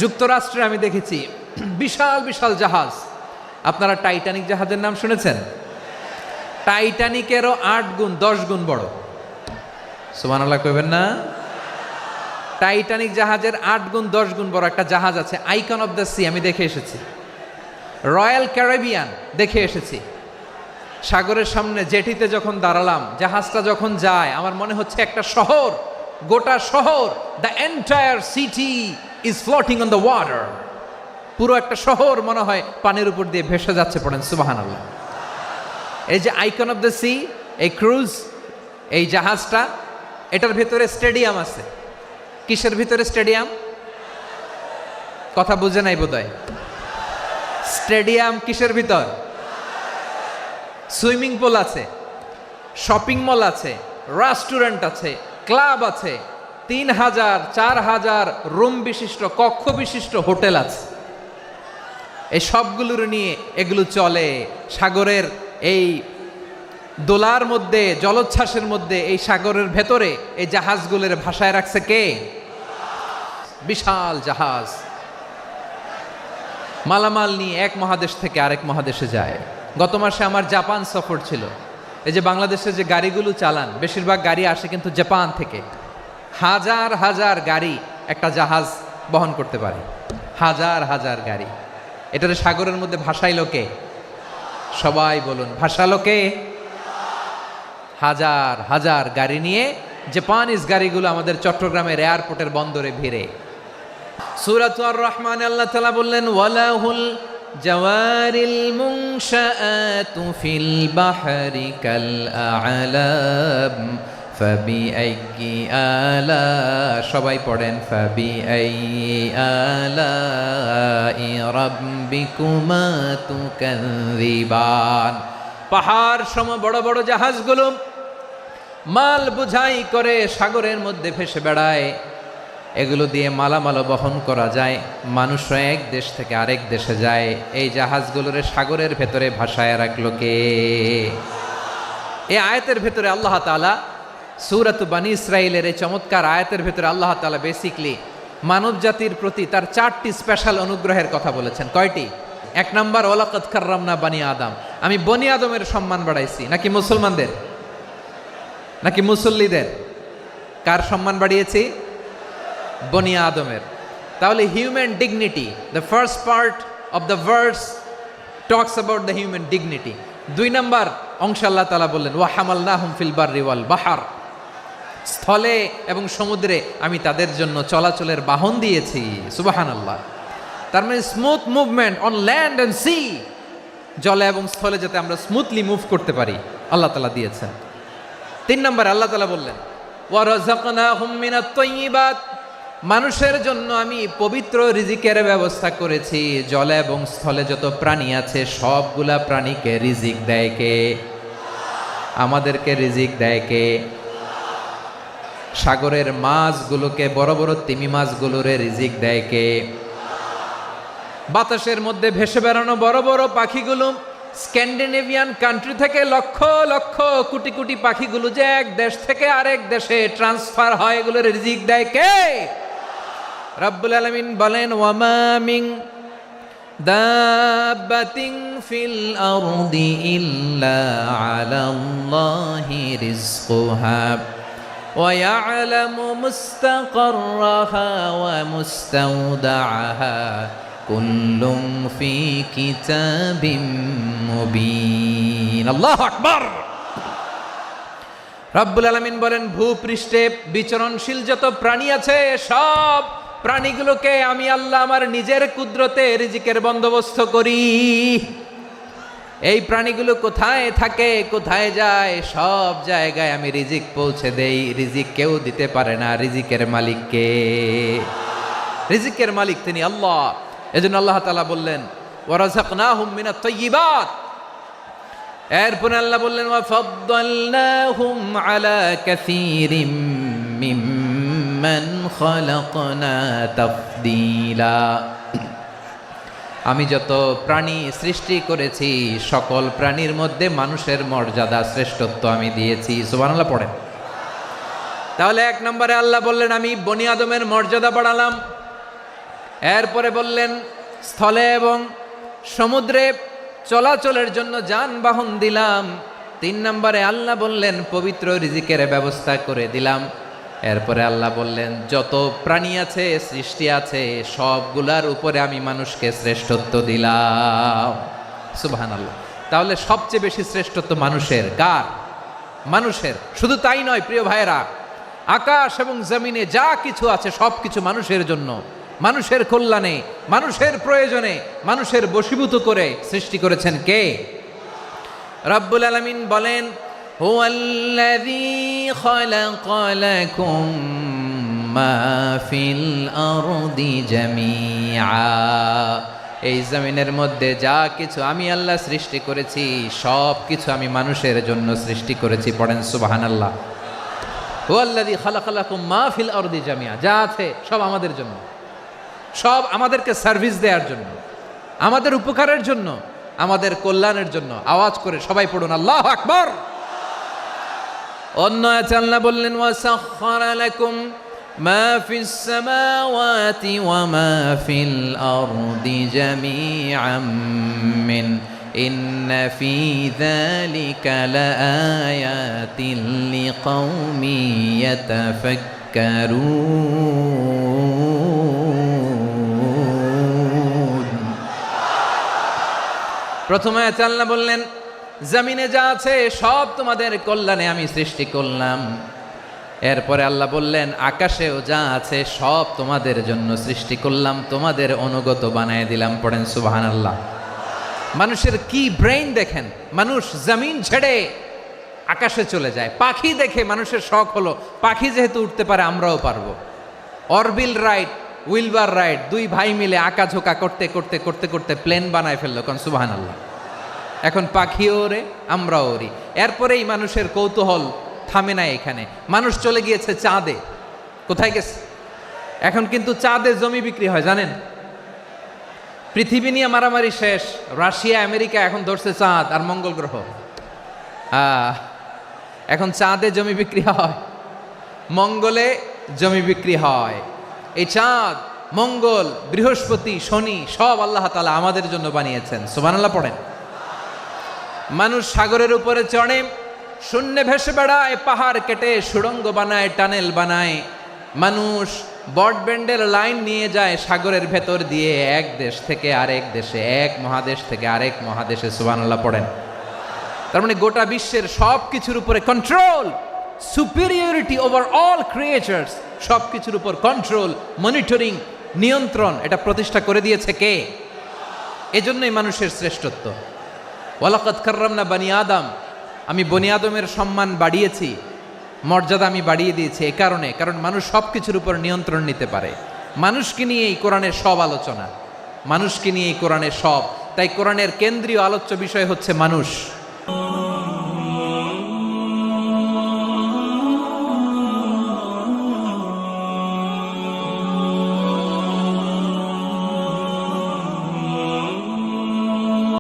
যুক্তরাষ্ট্রে আমি দেখেছি বিশাল বিশাল জাহাজ। আপনারা টাইটানিক জাহাজের নাম শুনেছেন? টাইটানিকেরও 8 গুণ 10 গুণ বড়। সুবহানাল্লাহ কইবেন না? টাইটানিক জাহাজের 8 গুণ 10 গুণ বড় একটা জাহাজ আছে, আইকন অফ দ্য সি, আমি দেখে এসেছি। রয়্যাল ক্যারিবিয়ান দেখে এসেছি। সাগরের সামনে জেটিতে যখন দাঁড়ালাম, জাহাজটা যখন যায়, আমার মনে হচ্ছে একটা শহর, গোটা শহর, the entire city is floating on the water. পুরো একটা শহর মনে হয় পানির উপর দিয়ে ভেসে যাচ্ছে। পড়েন সুবহানাল্লাহ। এই যে আইকন অফ দ্য সি, এই ক্রুজ, এই জাহাজটা, এটার ভিতরে স্টেডিয়াম আছে। কিসের ভিতরে স্টেডিয়াম? কথা বুঝে নাই বোধহয়। স্টেডিয়াম কিসের ভিতর? সুইমিং পুল আছে, শপিং মল আছে, রেস্টুরেন্ট আছে, ক্লাব আছে, 3000 4000 রুম বিশিষ্ট, কক্ষ বিশিষ্ট হোটেল আছে। এই সবগুলোর নিয়ে এগুলো চলে সাগরের এই দোলার মধ্যে, জলোচ্ছ্বাসের মধ্যে, এই সাগরের ভেতরে এই জাহাজগুলোর ভাষায় রাখছে কে? বিশাল জাহাজ মালামাল নিয়ে এক মহাদেশ থেকে আরেক মহাদেশে যায়। গত মাসে আমার জাপান সফর ছিল। এই যে বাংলাদেশে যে গাড়িগুলো চালান, বেশিরভাগ গাড়ি আসে কিন্তু জাপান থেকে। হাজার হাজার গাড়ি একটা জাহাজ বহন করতে পারে, হাজার হাজার গাড়ি। এটার সাগরের মধ্যে ভাসাইলো কে? সবাই বলুন, ভাসালো কে? হাজার হাজার গাড়ি নিয়ে জাপানিজ গাড়িগুলো আমাদের চট্টগ্রামের এয়ারপোর্টের বন্দরে ভিড়ে। সূরাত আর-রহমান আল্লাহ তাআলা বললেন, ওয়ালাহুল জাওয়ারিল মুনশাআতু ফিল বাহরি কাল আ'লাম ফাবিআইয়ি আলা, সবাই পড়েন, ফাবিআইয়ি আলাই রাব্বিকুমা তুকাযযিবান। পাহাড় সম বড় বড় জাহাজগুলো মাল বোঝাই করে সাগরের মধ্যে ভেসে বেড়ায়। এগুলো দিয়ে মালামাল বহন করা যায়, মানুষরা এক দেশ থেকে আরেক দেশে যায়। এই জাহাজগুলোরে সাগরের ভেতরে ভাসায় রাখলো কে? এই আয়াতের ভেতরে আল্লাহ তাআলা সূরাত বানী ইসরাঈলের এই চমৎকার আয়াতের ভেতরে আল্লাহ তাআলা বেসিকলি মানব জাতির প্রতি তার 4টি স্পেশাল অনুগ্রহের কথা বলেছেন। কয়টি? 1 নাম্বার, ওয়ালাকাদ কাররামনা বানি আদম, আমি বনি আদমের সম্মান বাড়াইছি। নাকি মুসলমানদের? নাকি মুসল্লিদের? কার সম্মান বাড়িয়েছি? বনি আদমের। তাহলে human dignity, the first part of the verse talks about the human dignity. 2 number অংশ আল্লাহ তাআলা বললেন, ওয়া হামালনাহুম ফিল বাররি ওয়াল বাহর, স্থলে এবং সমুদ্রে আমি তাদের জন্য চলাচলের বাহন দিয়েছি। সুবহানাল্লাহ। তার মানে smooth movement on land and sea, জলে এবং স্থলে যাতে আমরা স্মুথলি মুভ করতে পারি আল্লাহ তাআলা দিয়েছেন। 3 নাম্বার আল্লাহ তাআলা বললেন, ওয়া রাযাকনাহুম মিনাত তাইয়্যিবাত, মানুষের জন্য আমি পবিত্র রিজিকের ব্যবস্থা করেছি। জলে এবং স্থলে যত প্রাণী আছে সবগুলা প্রাণীকে রিজিক দেয় কে? আমাদেরকে রিজিক দেয় কে? সাগরের মাছগুলোকে, বড় বড় তিমি মাছগুলোরে রিজিক দেয় কে? বাতাসের মধ্যে ভেসে বেড়ানো বড় বড় পাখিগুলো, স্ক্যান্ডিনেভিয়ান কান্ট্রি থেকে লক্ষ লক্ষ কোটি কোটি পাখিগুলো যে এক দেশ থেকে আরেক দেশে ট্রান্সফার হয়, এগুলোর রিজিক দেয় কে? রব্বুল আলামিন বলেন, ওয়ামা মিন দাব্বাতিন ফিল আরদি ইল্লা আলাল্লাহি রিজকুহা ওয়া ইয়ালামু মুস্তাকাররাহা ওয়া মুস্তাওদাআহা কুল্লুম ফি কিতাবিম মুবিন। আল্লাহু আকবার। রব্বুল আলামিন বলেন, ভূপৃষ্ঠে বিচরণশীল যত প্রাণী আছে সব প্রাণীগুলোকে আমি আল্লাহ আমার নিজের কুদরতে রিজিকের বন্দোবস্ত করি। এই প্রাণীগুলো কোথায় থাকে, কোথায় যায়, সব জায়গায় আমি রিজিক পৌঁছে দেই। রিজিক কেউ দিতে পারে না, রিজিকের মালিক কে? রিজিকের মালিক তিনি আল্লাহ। এজন্য আল্লাহ তাআলা বললেন, ওয়া রাযাকনাহুম মিনাত তাইয়্যিবাত। এরপর আল্লাহ বললেন, ওয়া ফাদ্দালনাহুম আলা কাসীরিম মিম্মান খালাকনা তাফদীলা। আমি যত প্রাণী সৃষ্টি করেছি সকল প্রাণীর মধ্যে মানুষের মর্যাদা, শ্রেষ্ঠত্ব আমি দিয়েছি। সুবহানাল্লাহ পড়েন। তাহলে 1 নম্বরে আল্লাহ বললেন, আমি বনি আদমের মর্যাদা বাড়ালাম। এরপরে বললেন স্থলে এবং সমুদ্রে চলাচলের জন্য যানবাহন দিলাম। 3 নম্বরে আল্লাহ বললেন পবিত্র রিজিকের ব্যবস্থা করে দিলাম। এরপরে আল্লাহ বললেন যত প্রাণী আছে, সৃষ্টি আছে, সবগুলার উপরে আমি মানুষকে শ্রেষ্ঠত্ব দিলাম। সুবহানাল্লাহ। তাহলে সবচেয়ে বেশি শ্রেষ্ঠত্ব মানুষের। কার? মানুষের। শুধু তাই নয় প্রিয় ভাইয়েরা, আকাশ এবং জমিনে যা কিছু আছে সব কিছু মানুষের জন্য, মানুষের কল্যাণে, মানুষের প্রয়োজনে, মানুষের বশীভূত করে সৃষ্টি করেছেন কে? রব্বুল আলামিন বলেন হুয়াল্লাযী খালাকা লাকুম মা ফিল আরদি জামিআ। এই জমিনের মধ্যে যা কিছু আমি আল্লাহ সৃষ্টি করেছি সব কিছু আমি মানুষের জন্য সৃষ্টি করেছি। পড়েন সুবহানাল্লাহ। হুয়াল্লাযী খালাকা লাকুম মা ফিল আরদি জামিআ। যা আছে সব আমাদের জন্য, সব আমাদেরকে সার্ভিস দেওয়ার জন্য, আমাদের উপকারের জন্য, আমাদের কল্যাণের জন্য। আওয়াজ করে সবাই পড়ুন আল্লাহু আকবার। অন্য আয়াতে আল্লাহ বললেন ওয়াসাখখারা লাকুম মা ফিস সামাওয়াতি ওয়া মা ফিল আরদি জামিআম মিন ইন্না ফি যালিকা লাআয়াতিন লিকাউমি ইয়াতাফাক্কারুন। প্রথমে আল্লাহ বললেন জমিনে যা আছে সব তোমাদের কল্যাণে আমি সৃষ্টি করলাম। এরপরে আল্লাহ বললেন আকাশেও যা আছে সব তোমাদের জন্য সৃষ্টি করলাম, তোমাদের অনুগত বানায় দিলাম। পড়েন সুবহানাল্লাহ। মানুষের কি ব্রেইন দেখেন, মানুষ জমিন ছেড়ে আকাশে চলে যায়। পাখি দেখে মানুষের শখ হলো পাখি যেহেতু উঠতে পারে আমরাও পারবো। অরবিল রাইট, উইলবার রাইট, 2 ভাই মিলে আঁকাঝোঁকা করতে করতে করতে করতে প্লেন বানায় ফেললো। কোন সুবহানাল্লাহ। এখন পাখিও ওরে, আমরাও ওরি। এরপরেই মানুষের কৌতূহল থামে না এখানে। মানুষ চলে গিয়েছে চাঁদে। কোথায় গেছে? এখন কিন্তু চাঁদে জমি বিক্রি হয় জানেন। পৃথিবী নিয়ে মারামারি শেষ, রাশিয়া আমেরিকা এখন ধরছে চাঁদ আর মঙ্গল গ্রহ। এখন চাঁদে জমি বিক্রি হয়, মঙ্গলে জমি বিক্রি হয়। এই চাঁদ, মঙ্গল, বৃহস্পতি, শনি সব আল্লাহ তাআলা আমাদের জন্য বানিয়েছেন। সুবহানাল্লাহ পড়েন। মানুষ সাগরের উপরে চড়ে, শূন্যে ভেসে বেড়ায়, পাহাড় কেটে সুড়ঙ্গ বানায়, টানেল বানায়। মানুষ ব্রডব্যান্ডের লাইন নিয়ে যায় সাগরের ভেতর দিয়ে, এক দেশ থেকে আরেক দেশে, এক মহাদেশ থেকে আরেক মহাদেশে। সুবহানাল্লাহ পড়েন। তার মানে গোটা বিশ্বের সব কিছুর উপরে control, superiority over all creatures, সব কিছুর উপর কন্ট্রোল, মনিটরিং, নিয়ন্ত্রণ, এটা প্রতিষ্ঠা করে দিয়েছে কে? এজন্যই মানুষের শ্রেষ্ঠত্ব। ওয়ালাকাদ কাররামনা বানি আদম, আমি বনি আদমের সম্মান বাড়িয়েছি, মর্যাদা আমি বাড়িয়ে দিয়েছি। এ কারণে, কারণ মানুষ সব কিছুর উপর নিয়ন্ত্রণ নিতে পারে। মানুষকে নিয়ে এই কোরআনের সব আলোচনা, মানুষকে নিয়ে এই কোরআনের সব। তাই কোরআনের কেন্দ্রীয় আলোচ্য বিষয় হচ্ছে মানুষ।